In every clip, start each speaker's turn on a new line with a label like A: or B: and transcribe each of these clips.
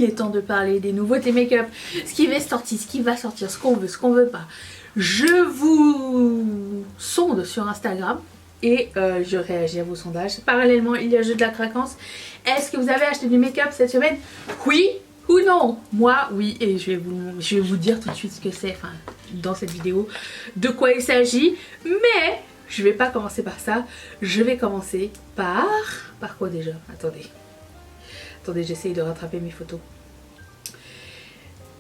A: Il est temps de parler des nouveautés make-up, ce qui va sortir, ce qui va sortir, ce qu'on veut pas. Je vous sonde sur Instagram et je réagis à vos sondages. Parallèlement, il y a le jeu de la craquance. Est-ce que vous avez acheté du make-up cette semaine? Oui ou non? Moi, oui, et je vais vous dire tout de suite ce que c'est, enfin, dans cette vidéo, de quoi il s'agit. Mais je vais pas commencer par ça. Je vais commencer par... Par quoi déjà? Attendez, j'essaye de rattraper mes photos.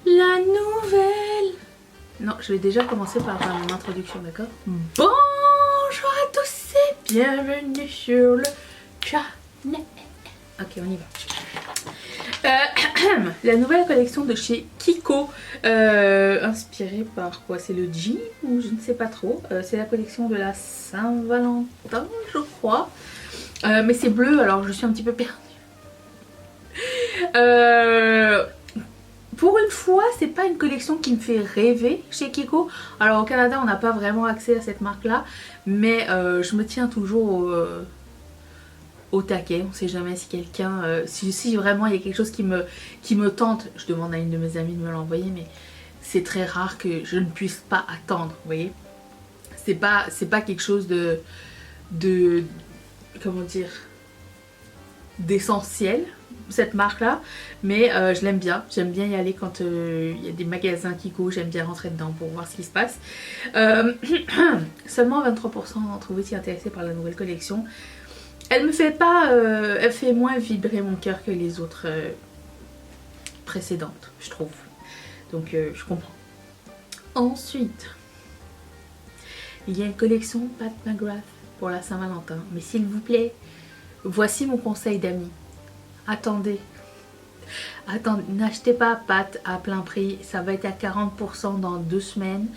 A: La nouvelle... Non, je vais déjà commencer par mon introduction, d'accord? Bonjour à tous et bienvenue sur le channel. Ok, on y va. La nouvelle collection de chez Kiko, inspirée par quoi? C'est le jean ou je ne sais pas trop. C'est la collection de la Saint-Valentin, je crois. Mais c'est bleu, alors je suis un petit peu perdue. Pour une fois, c'est pas une collection qui me fait rêver chez Kiko. Alors au Canada, on n'a pas vraiment accès à cette marque-là, mais je me tiens toujours au taquet. On sait jamais si quelqu'un, si vraiment il y a quelque chose qui me tente, je demande à une de mes amies de me l'envoyer, mais c'est très rare que je ne puisse pas attendre. Vous voyez, c'est pas quelque chose de comment dire, d'essentiel, cette marque là, mais je l'aime bien. J'aime bien y aller quand il y a des magasins Kiko, j'aime bien rentrer dedans pour voir ce qui se passe. Seulement 23% d'entre vous s'y intéressés par la nouvelle collection. Elle me fait pas, elle fait moins vibrer mon cœur que les autres précédentes, je trouve. Donc je comprends. Ensuite, il y a une collection Pat McGrath pour la Saint-Valentin, mais s'il vous plaît, voici mon conseil d'amis. Attendez, n'achetez pas Pat à plein prix, ça va être à 40% dans 2 semaines,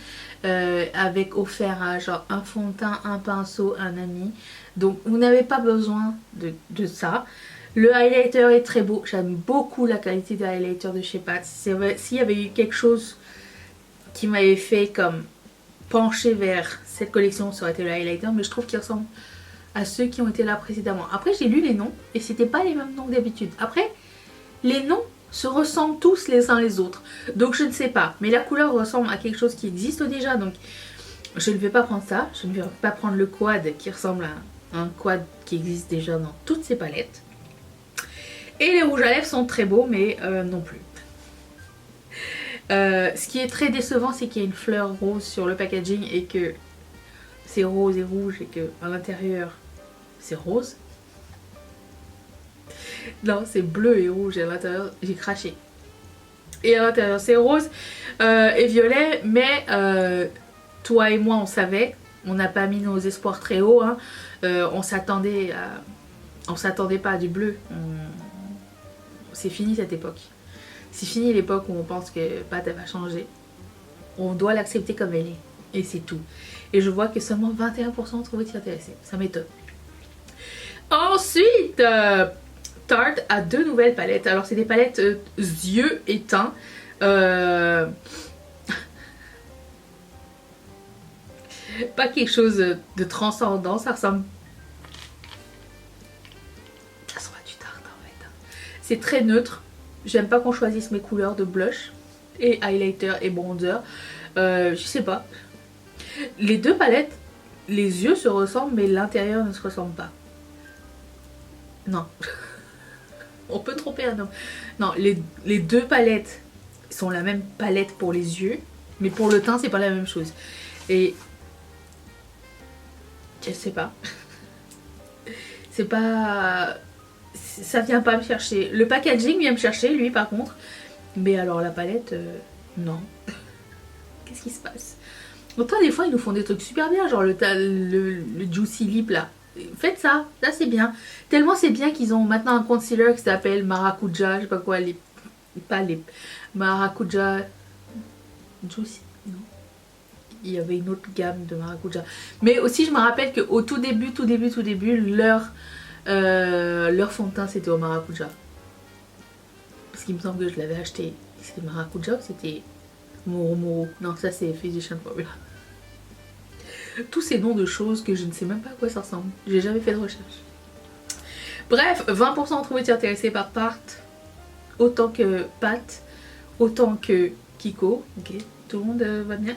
A: avec offert à genre un fond de teint, un pinceau, un ami. Donc vous n'avez pas besoin de ça. Le highlighter est très beau, j'aime beaucoup la qualité du highlighter de chez Pat. S'il y avait eu quelque chose qui m'avait fait comme pencher vers cette collection, ça aurait été le highlighter, mais je trouve qu'il ressemble à ceux qui ont été là précédemment. Après j'ai lu les noms et c'était pas les mêmes noms que d'habitude. Après les noms se ressemblent tous les uns les autres, donc je ne sais pas, mais la couleur ressemble à quelque chose qui existe déjà, donc je ne vais pas prendre ça. Je ne vais pas prendre le quad qui ressemble à un quad qui existe déjà dans toutes ces palettes. Et les rouges à lèvres sont très beaux, mais non plus. Ce qui est très décevant, c'est qu'il y a une fleur rose sur le packaging et que c'est rose et rouge et que à l'intérieur c'est rose. Non, c'est bleu et rouge et à l'intérieur j'ai craché. Et à l'intérieur c'est rose et violet, mais toi et moi on savait, on n'a pas mis nos espoirs très haut, hein. On s'attendait pas à du bleu. C'est fini cette époque. C'est fini l'époque où on pense que Pat elle va changer. On doit l'accepter comme elle est. Et c'est tout. Et je vois que seulement 21% trouvaient s'y intéresser. Ça m'étonne. Ensuite, Tarte a 2 nouvelles palettes. Alors c'est des palettes yeux et teint. Pas quelque chose de transcendant. Ça ressemble à du Tarte en fait. C'est très neutre. J'aime pas qu'on choisisse mes couleurs de blush et highlighter et bronzer. Je sais pas. Les 2 palettes, les yeux se ressemblent, mais l'intérieur ne se ressemble pas. Non. On peut tromper un homme. Non, les 2 palettes sont la même palette pour les yeux, mais pour le teint, c'est pas la même chose. Et je sais pas. C'est pas... Ça vient pas me chercher. Le packaging vient me chercher, lui, par contre. Mais alors la palette, non. Qu'est-ce qui se passe? Autant des fois, ils nous font des trucs super bien, genre le Juicy Lip, là. Faites ça, ça c'est bien. Tellement c'est bien qu'ils ont maintenant un concealer qui s'appelle Maracuja, je sais pas quoi, pas les Maracuja Juicy, non. Il y avait une autre gamme de Maracuja. Mais aussi, je me rappelle qu'au tout début, leur fond de teint c'était au Maracuja. Parce qu'il me semble que je l'avais acheté. C'était Maracuja ou c'était Moro Moro? Non, ça c'est Physician Formula. Tous ces noms de choses que je ne sais même pas à quoi ça ressemble. J'ai jamais fait de recherche. Bref, 20% ont trouvé intéressés par Tarte. autant que Pat, autant que Kiko. Ok, tout le monde va bien.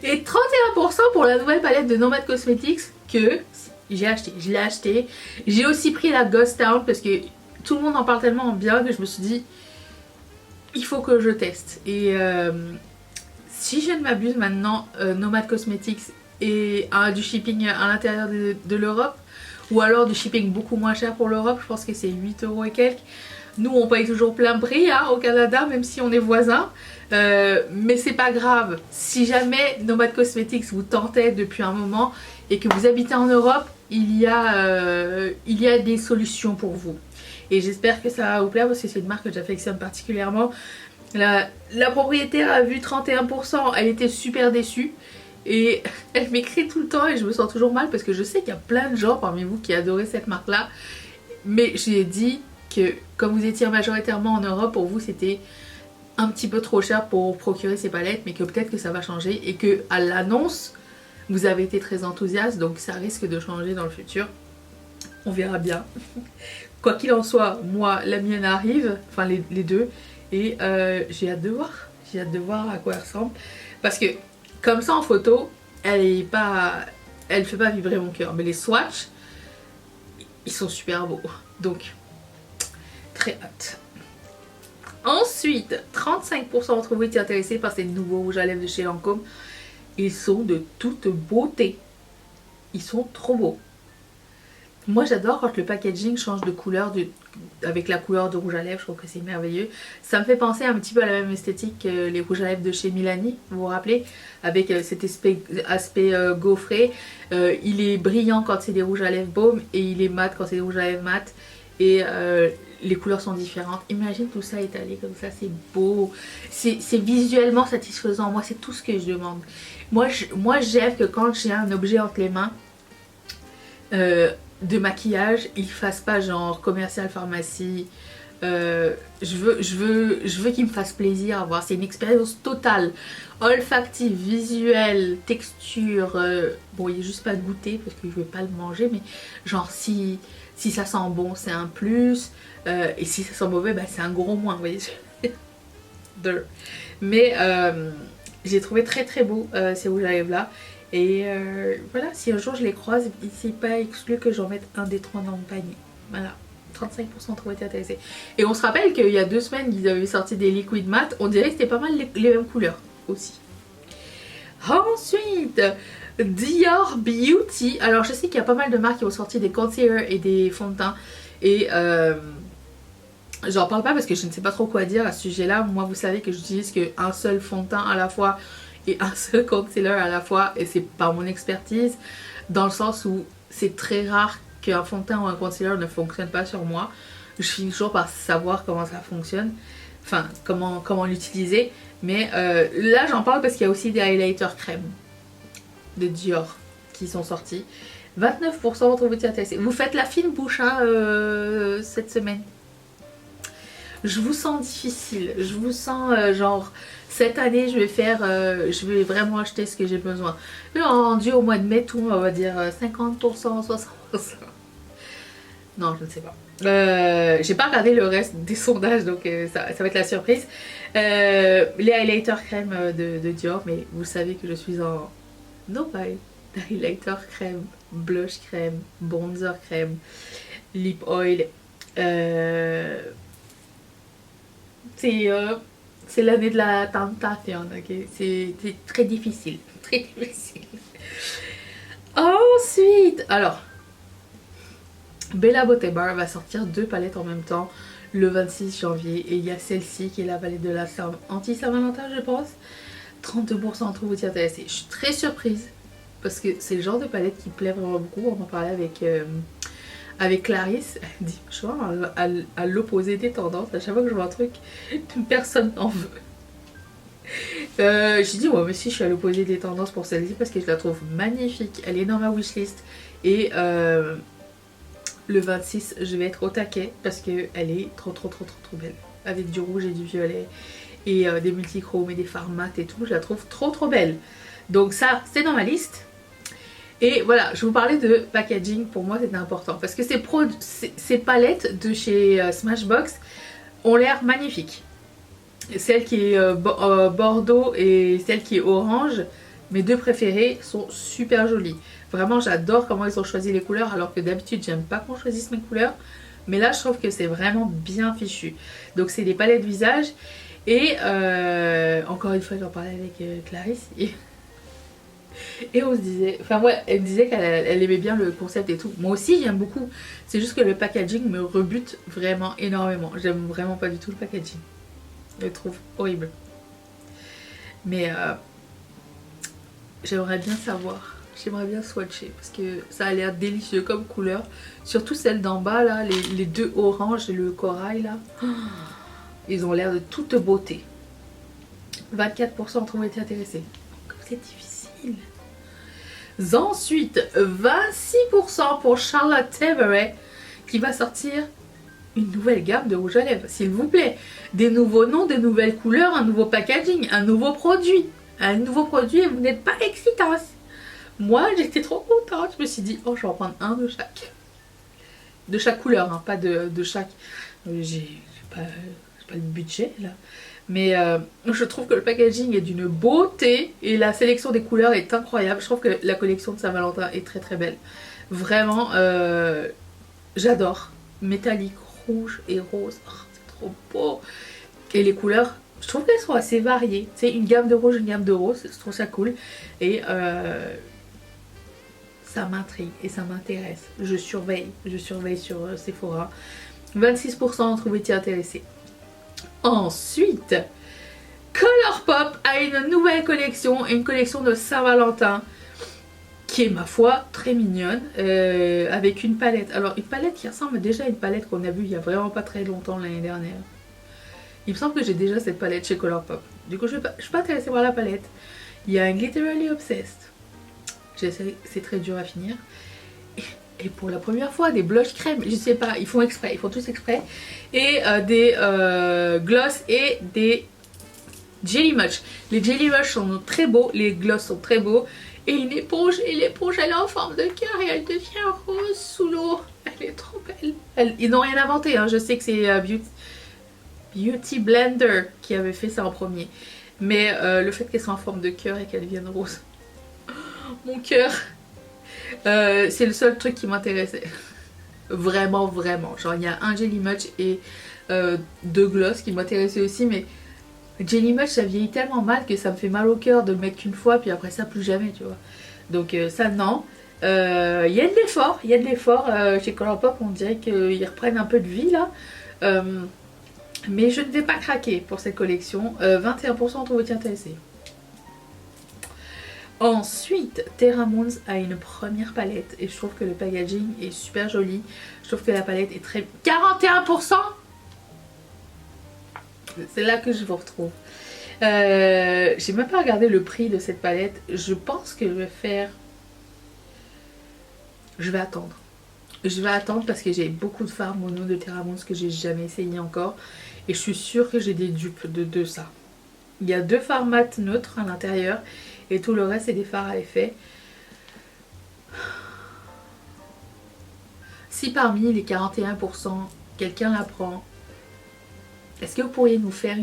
A: Et 31% pour la nouvelle palette de Nomad Cosmetics que j'ai acheté. Je l'ai acheté. J'ai aussi pris la Ghost Town parce que tout le monde en parle tellement bien que je me suis dit il faut que je teste. Et si je ne m'abuse maintenant, Nomad Cosmetics et du shipping à l'intérieur de l'Europe, ou alors du shipping beaucoup moins cher pour l'Europe, je pense que c'est 8 € et quelques. Nous on paye toujours plein prix hein, au Canada, même si on est voisins. Mais c'est pas grave. Si jamais Nomad Cosmetics vous tentait depuis un moment et que vous habitez en Europe, il y a des solutions pour vous. Et j'espère que ça va vous plaire parce que c'est une marque que j'affectionne particulièrement. La propriétaire a vu 31%, elle était super déçue. Et elle m'écrit tout le temps et je me sens toujours mal parce que je sais qu'il y a plein de gens parmi vous qui adoraient cette marque là. Mais j'ai dit que comme vous étiez majoritairement en Europe, pour vous c'était un petit peu trop cher pour procurer ces palettes, mais que peut-être que ça va changer et que à l'annonce vous avez été très enthousiaste, donc ça risque de changer dans le futur. On verra bien. Quoi qu'il en soit, moi la mienne arrive, enfin les deux, et j'ai hâte de voir. J'ai hâte de voir à quoi elle ressemble parce que comme ça en photo, elle fait pas vibrer mon cœur, mais les swatchs ils sont super beaux, donc très hâte. Ensuite, 35% d'entre vous étaient intéressés par ces nouveaux rouges à lèvres de chez Lancôme. Ils sont de toute beauté. Ils sont trop beaux. Moi j'adore quand le packaging change de couleur avec la couleur de rouge à lèvres, je trouve que c'est merveilleux. Ça me fait penser un petit peu à la même esthétique que les rouges à lèvres de chez Milani, vous vous rappelez, avec cet aspect gaufré. Il est brillant quand c'est des rouges à lèvres baume et il est mat quand c'est des rouges à lèvres mat. Et les couleurs sont différentes. Imagine tout ça étalé comme ça, c'est beau. C'est visuellement satisfaisant. Moi c'est tout ce que je demande. Moi j'aime que quand j'ai un objet entre les mains, de maquillage, il fasse pas genre commercial pharmacie. Je veux qu'il me fasse plaisir à voir. C'est une expérience totale, olfactive, visuelle, texture. Bon, il n'y a juste pas de goûter parce que je veux pas le manger, mais genre si ça sent bon, c'est un plus. Et si ça sent mauvais, bah, c'est un gros moins. Vous voyez. Mais j'ai trouvé très très beau ces rouges à lèvres là. Et voilà, si un jour je les croise, c'est pas exclu que j'en mette un des 3 dans mon panier. Voilà, 35% trop été intéressés. Et on se rappelle qu'il y a 2 semaines, ils avaient sorti des liquid mat. On dirait que c'était pas mal les mêmes couleurs aussi. Ensuite, Dior Beauty. Alors je sais qu'il y a pas mal de marques qui ont sorti des concealers et des fonds de teint. Et j'en parle pas parce que je ne sais pas trop quoi dire à ce sujet là. Moi vous savez que j'utilise qu'un seul fond de teint à la fois et un seul concealer à la fois, et c'est par mon expertise, dans le sens où c'est très rare qu'un fond de teint ou un concealer ne fonctionne pas sur moi. Je finis toujours par savoir comment ça fonctionne, enfin comment l'utiliser, mais là j'en parle parce qu'il y a aussi des highlighters crème de Dior qui sont sortis. 29% d'entre vous êtes intéressés. Vous faites la fine bouche hein, cette semaine. Je vous sens difficile, je vous sens genre cette année je vais vraiment acheter ce que j'ai besoin. Rendu au mois de mai, tout on va dire 50%, 60%. Non, je ne sais pas. J'ai pas regardé le reste des sondages, donc ça va être la surprise. Les highlighters crème de Dior, mais vous savez que je suis en nopal. Highlighter crème, blush crème, bronzer crème, lip oil. C'est l'année de la tentation, ok? C'est très difficile, très difficile. Ensuite, alors, Bella Beauté Bar va sortir 2 palettes en même temps le 26 janvier. Et il y a celle-ci qui est la palette de la anti-Saint-Valentin, je pense. 32% d'entre vous y intéressés. Je suis très surprise parce que c'est le genre de palette qui plaît vraiment beaucoup. On en parlait avec Clarisse. Elle dit, je vois, à l'opposé des tendances. À chaque fois que je vois un truc, personne n'en veut. J'ai dit, ouais, mais si, je suis à l'opposé des tendances pour celle-ci parce que je la trouve magnifique. Elle est dans ma wishlist. Et le 26, je vais être au taquet parce qu'elle est trop belle. Avec du rouge et du violet. Et des multichromes et des fards mat et tout. Je la trouve trop belle. Donc ça, c'est dans ma liste. Et voilà, je vous parlais de packaging, pour moi c'était important. Parce que ces palettes de chez Smashbox, ont l'air magnifiques. Celle qui est bordeaux et celle qui est orange, mes deux préférées, sont super jolies. Vraiment, j'adore comment ils ont choisi les couleurs, alors que d'habitude, j'aime pas qu'on choisisse mes couleurs. Mais là, je trouve que c'est vraiment bien fichu. Donc, c'est des palettes visage. Et encore une fois, j'en parlais avec Clarisse. Et on se disait... Enfin, ouais, elle me disait qu'elle aimait bien le concept et tout. Moi aussi, j'aime beaucoup. C'est juste que le packaging me rebute vraiment énormément. J'aime vraiment pas du tout le packaging. Je le trouve horrible. Mais j'aimerais bien savoir. J'aimerais bien swatcher parce que ça a l'air délicieux comme couleur. Surtout celle d'en bas là, les deux oranges et le corail là. Ils ont l'air de toute beauté. 24% ont été intéressés. Comme c'est difficile. Ensuite, 26% pour Charlotte Tilbury qui va sortir une nouvelle gamme de rouge à lèvres. S'il vous plaît. Des nouveaux noms, des nouvelles couleurs, un nouveau packaging, un nouveau produit. Un nouveau produit et vous n'êtes pas excitants. Moi, j'étais trop contente. Je me suis dit, oh, je vais en prendre un de chaque. De chaque couleur, hein, pas de chaque. J'ai pas le budget, là. Mais je trouve que le packaging est d'une beauté. Et la sélection des couleurs est incroyable. Je trouve que la collection de Saint-Valentin est très très belle. Vraiment, j'adore. Métallique, rouge et rose. Oh, c'est trop beau. Et les couleurs, je trouve qu'elles sont assez variées. C'est une gamme de rouge, une gamme de rose. Je trouve ça cool. Et... ça m'intrigue et ça m'intéresse. Je surveille sur Sephora. 26% ont été intéressés. Ensuite, Colourpop a une nouvelle collection, une collection de Saint-Valentin qui est, ma foi, très mignonne, avec une palette. Alors, une palette qui ressemble déjà à une palette qu'on a vue il y a vraiment pas très longtemps l'année dernière. Il me semble que j'ai déjà cette palette chez Colourpop. Du coup, je suis pas intéressée par la palette. Il y a un Glitterally Obsessed. C'est très dur à finir. Et pour la première fois, des blush crème. Je sais pas, ils font exprès, ils font tous exprès. Et des gloss et des Jelly Mush. Les Jelly Mush sont très beaux, les gloss sont très beaux. Et une éponge, et l'éponge elle est en forme de cœur et elle devient rose sous l'eau. Elle est trop belle. Ils n'ont rien inventé, hein. Je sais que c'est Beauty Blender qui avait fait ça en premier. Mais le fait qu'elle soit en forme de cœur et qu'elle devienne rose. Mon cœur, c'est le seul truc qui m'intéressait. Vraiment, vraiment. Genre, il y a un Jelly Much et deux gloss qui m'intéressaient aussi. Mais Jelly Much, ça vieillit tellement mal que ça me fait mal au cœur de le mettre qu'une fois. Puis après ça, plus jamais, tu vois. Donc, ça, non. Il y a de l'effort. Il y a de l'effort. Chez Colourpop, on dirait qu'ils reprennent un peu de vie, là. Mais je ne vais pas craquer pour cette collection. 21% ont été intéressés. Ensuite, Terra Moons a une première palette et je trouve que le packaging est super joli. Je trouve que la palette est très... 41%. C'est là que je vous retrouve. J'ai même pas regardé le prix de cette palette. Je pense que je vais faire... Je vais attendre. Je vais attendre parce que j'ai beaucoup de fards mono de Terra Moons que j'ai jamais essayé encore. Et je suis sûre que j'ai des dupes de ça. Il y a deux fards mat neutres à l'intérieur. Et tout le reste, c'est des fards à effet. Si parmi les 41%, quelqu'un la prend, est-ce que vous pourriez nous faire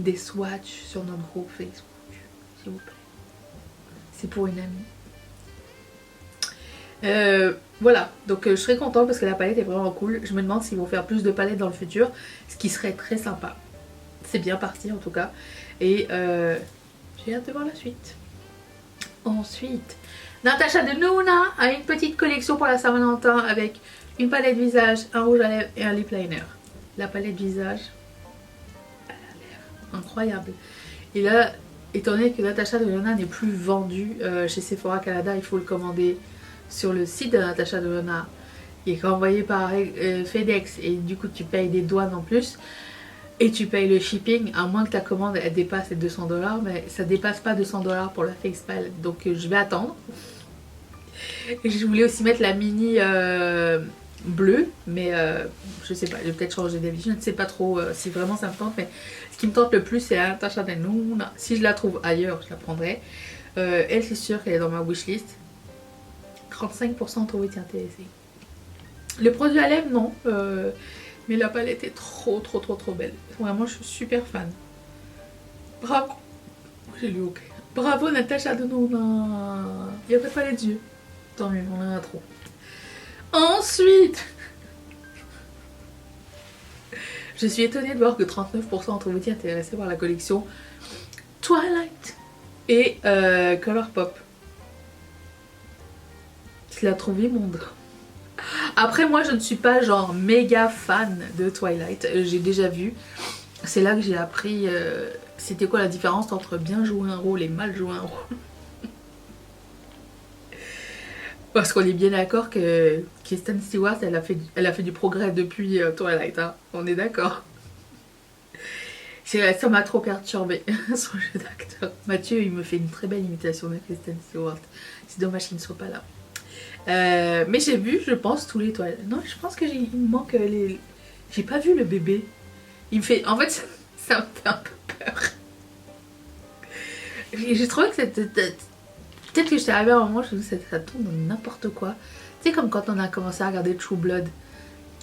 A: des swatchs sur notre groupe Facebook, s'il vous plaît? C'est pour une amie. Voilà, donc je serais contente parce que la palette est vraiment cool. Je me demande s'ils vont faire plus de palettes dans le futur, ce qui serait très sympa. C'est bien parti en tout cas. Et... j'ai hâte de voir la suite. Ensuite, Natasha Denona a une petite collection pour la Saint-Valentin avec une palette visage, un rouge à lèvres et un lip liner. La palette visage, elle a l'air incroyable. Et là, étant donné que Natasha Denona n'est plus vendue chez Sephora Canada, il faut le commander sur le site de Natasha Denona. Il est envoyé par FedEx et du coup tu payes des douanes en plus. Et tu payes le shipping, à moins que ta commande elle dépasse les 200$, mais ça dépasse pas 200$ pour la face palette. Donc je vais attendre. Et je voulais aussi mettre la mini bleue, mais je sais pas, je vais peut-être changer d'avis. Je ne sais pas trop si vraiment ça me tente, mais ce qui me tente le plus c'est la Natasha Denona. Si je la trouve ailleurs, je la prendrai. Elle, c'est sûr qu'elle est dans ma wishlist. 35% ont été intéressés. Le produit à lèvres, non. Mais la palette est trop belle. Vraiment, je suis super fan. Bravo. J'ai lu ok. Bravo Natacha Denona. Il n'y a pas de palette d'yeux. Tant mieux, on en a trop. Ensuite, je suis étonnée de voir que 39% d'entre vous étiez intéressés par la collection Twilight et Colourpop. Je la trouve immonde. Après, moi, je ne suis pas genre méga fan de Twilight. J'ai déjà vu. C'est là que j'ai appris c'était quoi la différence entre bien jouer un rôle et mal jouer un rôle. Parce qu'on est bien d'accord que Kristen Stewart, elle a fait du progrès depuis Twilight. Hein. On est d'accord. Ça m'a trop perturbée, son jeu d'acteur. Mathieu, il me fait une très belle imitation de Kristen Stewart. C'est dommage qu'il ne soit pas là. Mais j'ai vu, je pense, tous les Twilight. Non, je pense qu'il me manque les... J'ai pas vu le bébé. Il me fait... En fait, ça me fait un peu peur. J'ai trouvé que c'était... Peut-être que j'étais arrivée à un moment où je me disais ça tourne dans n'importe quoi. Tu sais, comme quand on a commencé à regarder True Blood.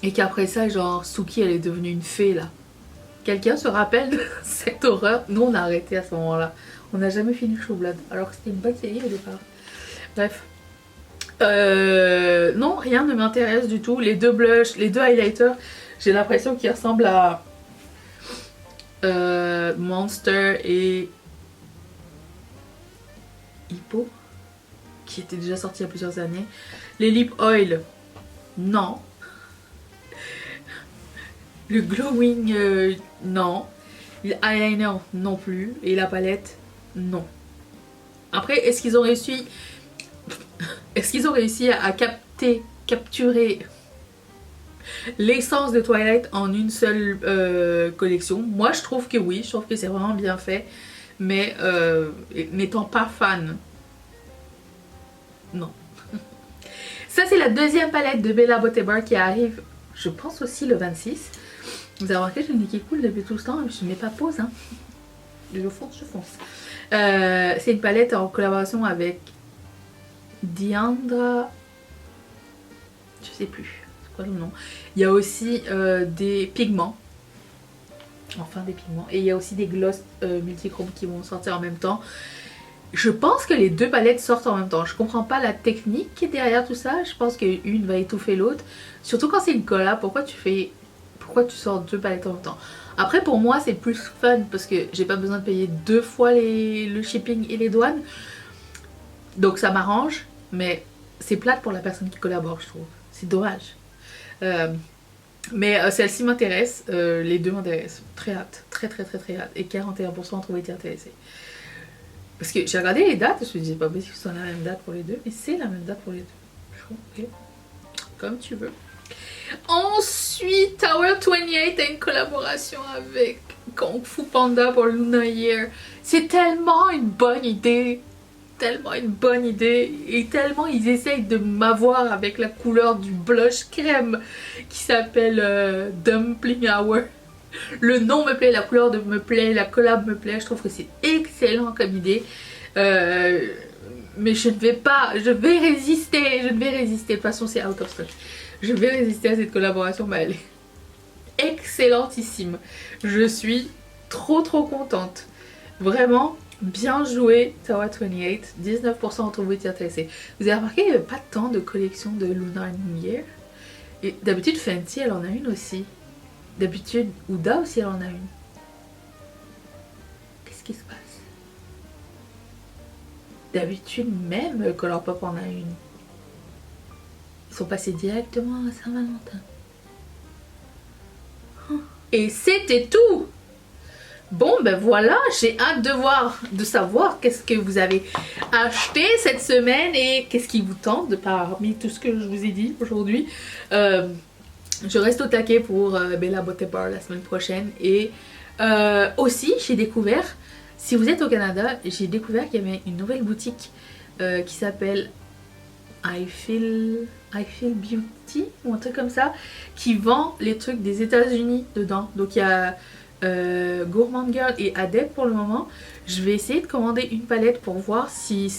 A: Et qu'après ça, genre, Suki, elle est devenue une fée, là. Quelqu'un se rappelle de cette horreur? Nous, on a arrêté à ce moment-là. On n'a jamais fini True Blood. Alors que c'était une bonne série au départ. Bref. Non, rien ne m'intéresse du tout. Les deux blushs, les deux highlighters, j'ai l'impression qu'ils ressemblent à Monster et Hippo, qui était déjà sorti il y a plusieurs années. Les lip oil, non. Le glowing, non. Le eyeliner, non plus. Et la palette, non. Après, est-ce qu'ils ont réussi à capturer l'essence de Twilight en une seule collection? Moi, je trouve que oui. Je trouve que c'est vraiment bien fait. Mais n'étant pas fan, non. Ça, c'est la deuxième palette de Bella Beauté Bar qui arrive, je pense aussi le 26. Vous avez remarqué, j'ai une nez qui coule depuis tout ce temps. Je ne mets pas pause. Hein. Je fonce. C'est une palette en collaboration avec Diandra. Je sais plus. C'est quoi le nom? Il y a aussi des pigments. Enfin des pigments. Et il y a aussi des gloss multichromes qui vont sortir en même temps. Je pense que les deux palettes sortent en même temps. Je comprends pas la technique qui est derrière tout ça. Je pense qu'une va étouffer l'autre. Surtout quand c'est une collab. Pourquoi tu sors deux palettes en même temps? Après pour moi c'est plus fun parce que j'ai pas besoin de payer deux fois le shipping et les douanes. Donc ça m'arrange. Mais c'est plate pour la personne qui collabore, je trouve. C'est dommage. Mais celle-ci m'intéresse, les deux m'intéressent. Très hâte, très hâte. Et 41% ont trouvé été intéressés. Parce que j'ai regardé les dates, je me suis dit, c'est pas possible que ce soit la même date pour les deux. Mais c'est la même date pour les deux. Je trouve, ok. Comme tu veux. Ensuite, Tower 28 a une collaboration avec Kung Fu Panda pour Lunar Year. C'est tellement une bonne idée. Et tellement ils essayent de m'avoir avec la couleur du blush crème qui s'appelle Dumpling Hour. Le nom me plaît, la couleur me plaît, la collab me plaît. Je trouve que c'est excellent comme idée. Mais je vais résister. De toute façon c'est out of stock. Je vais résister à cette collaboration, mais elle est excellentissime. Je suis trop contente. Vraiment. Bien joué, Tower 28, 19% d'entre vous étaient intéressés. Vous avez remarqué qu'il n'y avait pas tant de collections de Lunar New Year. Et d'habitude, Fenty, elle en a une aussi. D'habitude, Huda aussi, elle en a une. Qu'est-ce qui se passe? D'habitude, même Colourpop en a une. Ils sont passés directement à Saint-Valentin. Et c'était tout! Bon ben voilà, j'ai hâte de savoir qu'est-ce que vous avez acheté cette semaine et qu'est-ce qui vous tente parmi tout ce que je vous ai dit aujourd'hui. Je reste au taquet pour Bella Beauté Bar la semaine prochaine et aussi j'ai découvert, si vous êtes au Canada, j'ai découvert qu'il y avait une nouvelle boutique qui s'appelle I Feel Beauty ou un truc comme ça qui vend les trucs des États-Unis dedans. Donc il y a Gourmand Girl et Adept pour le moment. Je vais essayer de commander une palette pour voir si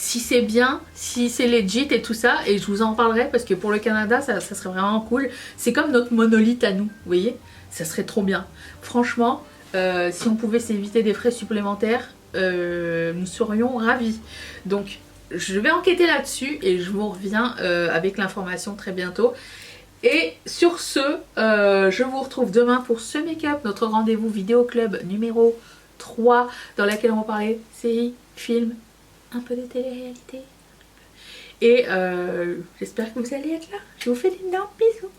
A: si c'est bien, si c'est legit et tout ça, et je vous en parlerai parce que pour le Canada ça serait vraiment cool. C'est comme notre monolithe à nous, vous voyez, ça serait trop bien. Franchement, si on pouvait s'éviter des frais supplémentaires, nous serions ravis. Donc je vais enquêter là-dessus et je vous reviens avec l'information très bientôt. Et sur ce, je vous retrouve demain pour ce make-up, notre rendez-vous vidéo club numéro 3 dans laquelle on va parler séries, films, un peu de télé-réalité. Et j'espère que vous allez être là. Je vous fais d'énormes bisous.